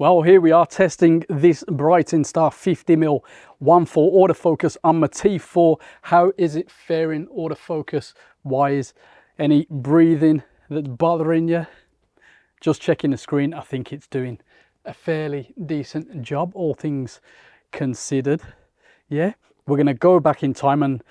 Well, here we are testing this Brightin Star 50mm 1.4 autofocus on my T4. How is it faring autofocus wise? Any breathing that's bothering you? Just checking the screen, I think it's doing a fairly decent job, all things considered. Yeah, we're gonna go back in time and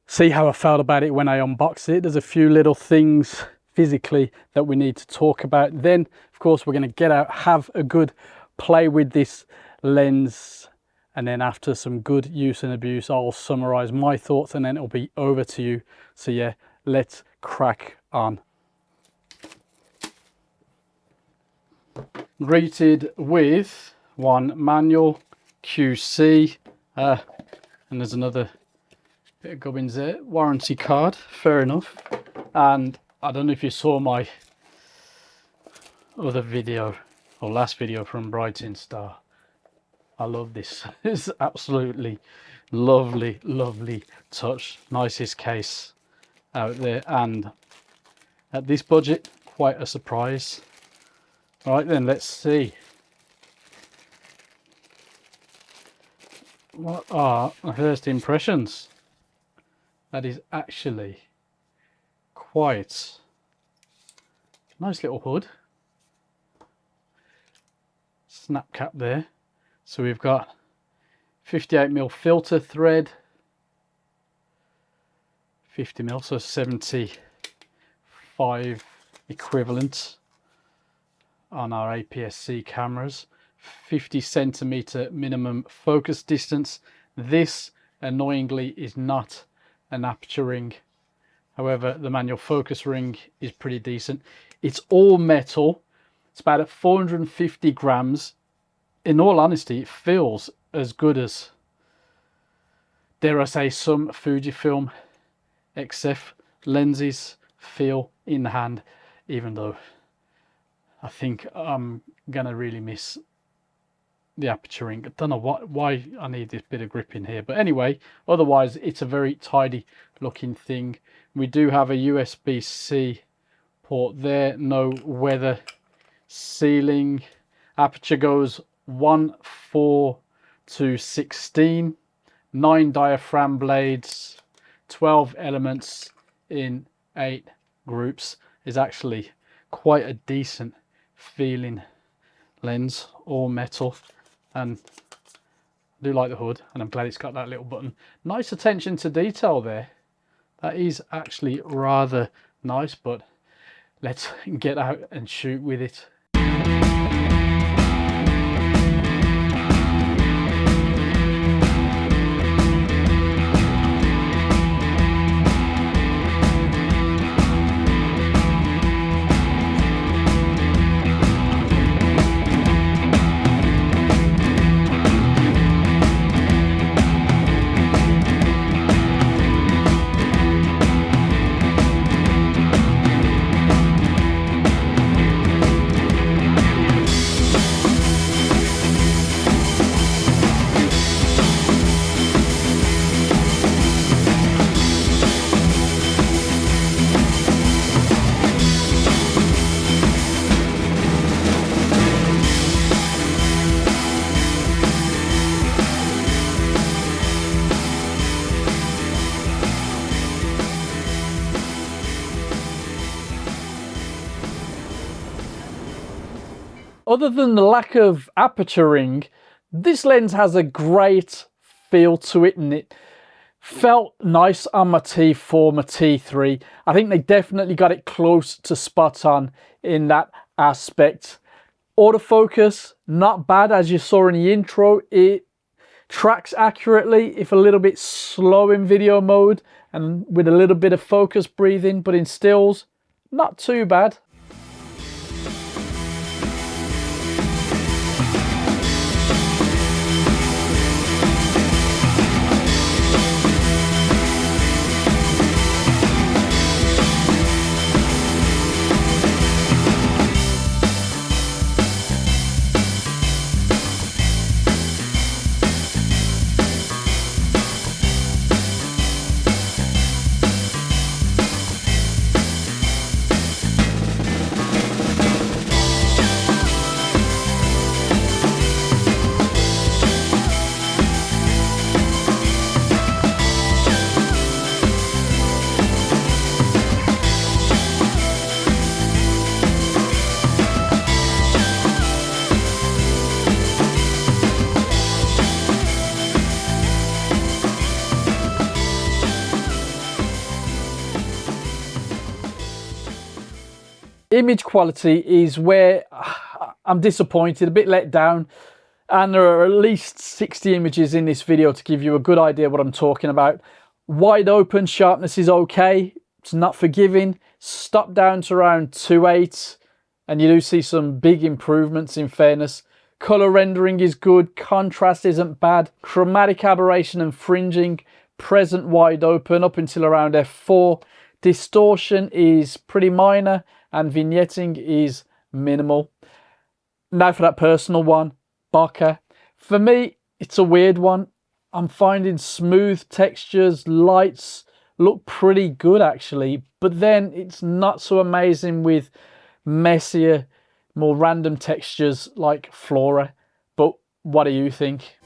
see how I felt about it when I unboxed it. There's a few little things physically that we need to talk about. Then of course we're going to get out, have a good play with this lens, and then after some good use and abuse, I'll summarize my thoughts and then it'll be over to you. So yeah, let's crack on. Greeted with one manual QC, and there's another bit of gubbins there, warranty card, fair enough. And I don't know if you saw my other video or last video from Brightin Star. I love this. It's absolutely lovely touch. Nicest case out there, and at this budget, quite a surprise. All right then, let's see. What are my first impressions? That is actually quite nice little hood. Snap cap there. So we've got 58mm filter thread, 50mm, so 75 equivalent on our APS-C cameras. 50cm minimum focus distance. This annoyingly is not an aperture ring. However, the manual focus ring is pretty decent. It's all metal. It's about at 450 grams. In all honesty, it feels as good as, dare I say, some Fujifilm XF lenses feel in the hand, even though I think I'm gonna really miss the aperture ring. I don't know why I need this bit of grip in here, but anyway, otherwise it's a very tidy looking thing. We do have a USB-C port there, no weather sealing. Aperture goes 1.4 to 16, 9 diaphragm blades, 12 elements in 8 groups. Is actually quite a decent feeling lens, all metal, and I do like the hood, and I'm glad it's got that little button. Nice attention to detail there. That is actually rather nice, but let's get out and shoot with it. Other than the lack of aperture ring, this lens has a great feel to it, and it felt nice on my T4, my T3. I think they definitely got it close to spot on in that aspect. Autofocus, not bad, as you saw in the intro. It tracks accurately, if a little bit slow in video mode and with a little bit of focus breathing, but in stills, not too bad. Image quality is where I'm disappointed, a bit let down. And there are at least 60 images in this video to give you a good idea what I'm talking about. Wide open sharpness is okay. It's not forgiving. Stop down to around 2.8 and you do see some big improvements in fairness. Color rendering is good. Contrast isn't bad. Chromatic aberration and fringing present wide open up until around f4. Distortion is pretty minor and vignetting is minimal. Now for that personal one, bokeh. For me, it's a weird one. I'm finding smooth textures, lights look pretty good actually, but then it's not so amazing with messier, more random textures like flora. But what do you think?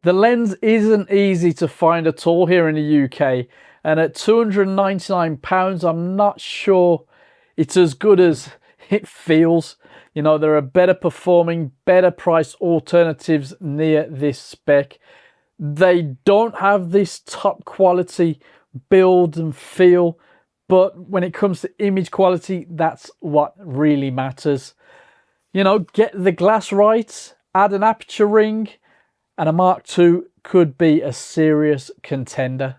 The lens isn't easy to find at all here in the UK, and at £299 I'm not sure it's as good as it feels. You know, there are better performing, better priced alternatives near this spec. They don't have this top quality build and feel, but when it comes to image quality, that's what really matters. You know, get the glass right, add an aperture ring, and a Mark II could be a serious contender.